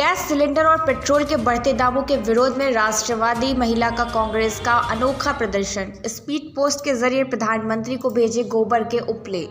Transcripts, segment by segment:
Gas cylinder और petrol के बढ़ते दामों के विरोध में राष्ट्रवादी महिला का कांग्रेस का अनोखा प्रदर्शन। स्पीड पोस्ट के जरिए प्रधानमंत्री को भेजे गोबर के उपले।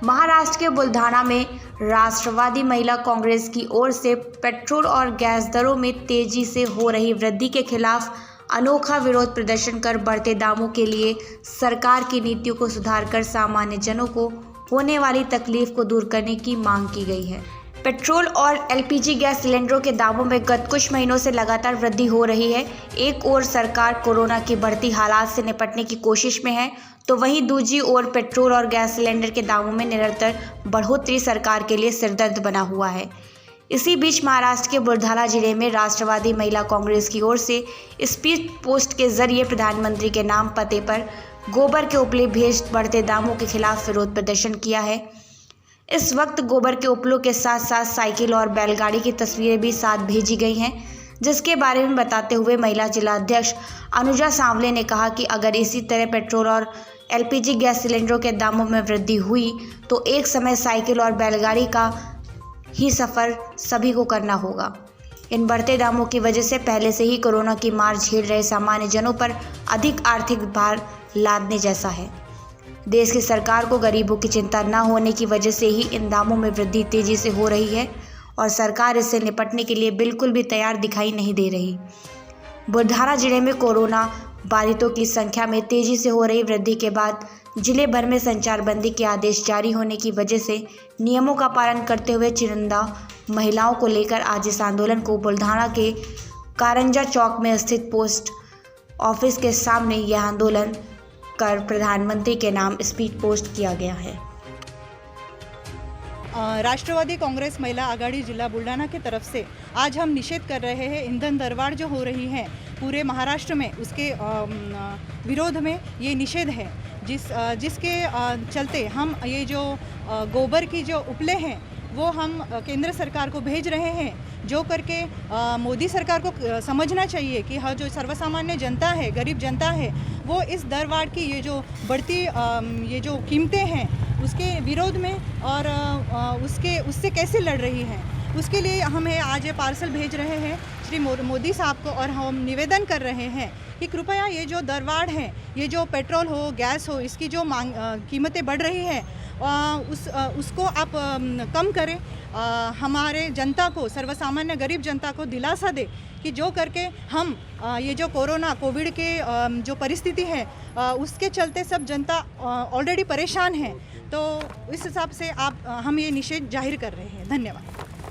महाराष्ट्र के बुलढाना में राष्ट्रवादी महिला कांग्रेस की ओर से पेट्रोल और गैस दरों में तेजी से हो रही वृद्धि के खिलाफ अनोखा विरोध प्रदर्शन कर बढ़ते दामों के लिए सरकार की नीतियों को सुधारकर सामान्य जनों को होने वाली तकलीफ को दूर करने की मांग की गई है। पेट्रोल और एलपीजी गैस सिलेंडरों के दामों में गत कुछ महीनों से लगातार वृद्धि हो रही है। एक ओर सरकार कोरोना की बढ़ती हालात से निपटने की कोशिश में है, तो वहीं दूसरी ओर पेट्रोल और गैस सिलेंडर के दामों में निरंतर बढ़ोतरी सरकार के लिए सिरदर्द बना हुआ है। इसी बीच महाराष्ट्र के बुलढाना जिले में राष्ट्रवादी महिला कांग्रेस की ओर से स्पीड पोस्ट के जरिए प्रधानमंत्री के नाम पते पर गोबर के उपले भेज बढ़ते दामों के खिलाफ विरोध प्रदर्शन किया है। इस वक्त गोबर के उपलों के साथ साथ साइकिल और बैलगाड़ी की तस्वीरें भी साथ भेजी गई हैं, जिसके बारे में बताते हुए महिला जिला अध्यक्ष अनुजा सांवले ने कहा कि अगर इसी तरह पेट्रोल और एलपीजी गैस सिलेंडरों के दामों में वृद्धि हुई तो एक समय साइकिल और बैलगाड़ी का ही सफ़र सभी को करना होगा। इन बढ़ते दामों की वजह से पहले से ही कोरोना की मार झेल रहे सामान्य जनों पर अधिक आर्थिक भार लादने जैसा है। देश की सरकार को गरीबों की चिंता न होने की वजह से ही इन दामों में वृद्धि तेजी से हो रही है और सरकार इससे निपटने के लिए बिल्कुल भी तैयार दिखाई नहीं दे रही। बुलढाना जिले में कोरोना बाधितों की संख्या में तेजी से हो रही वृद्धि के बाद जिले भर में संचारबंदी के आदेश जारी होने की वजह से नियमों का पालन करते हुए चुनिंदा महिलाओं को लेकर आज इस आंदोलन को बुलढाना के कारंजा चौक में स्थित पोस्ट ऑफिस के सामने यह आंदोलन कर प्रधानमंत्री के नाम स्पीड पोस्ट किया गया है। राष्ट्रवादी कांग्रेस महिला आघाड़ी जिला बुलढाना की तरफ से आज हम निषेध कर रहे हैं ईंधन दरबार जो हो रही है पूरे महाराष्ट्र में, उसके विरोध में ये निषेध है, जिसके चलते हम ये जो गोबर की जो उपले हैं वो हम केंद्र सरकार को भेज रहे हैं, जो करके मोदी सरकार को समझना चाहिए कि हाँ जो सर्वसामान्य जनता है, गरीब जनता है, वो इस दरबार की ये जो बढ़ती ये जो कीमतें हैं उसके विरोध में और उससे कैसे लड़ रही हैं, उसके लिए हमें आज ये पार्सल भेज रहे हैं श्री मोदी साहब को। और हम निवेदन कर रहे हैं कि कृपया ये जो दरबार है, ये जो पेट्रोल हो गैस हो, इसकी जो कीमतें बढ़ रही है उसको आप कम करें। हमारे जनता को, सर्वसामान्य गरीब जनता को दिलासा दे कि जो करके हम ये जो कोविड के जो परिस्थिति है उसके चलते सब जनता ऑलरेडी परेशान है, तो इस हिसाब से हम ये निषेध जाहिर कर रहे हैं। धन्यवाद।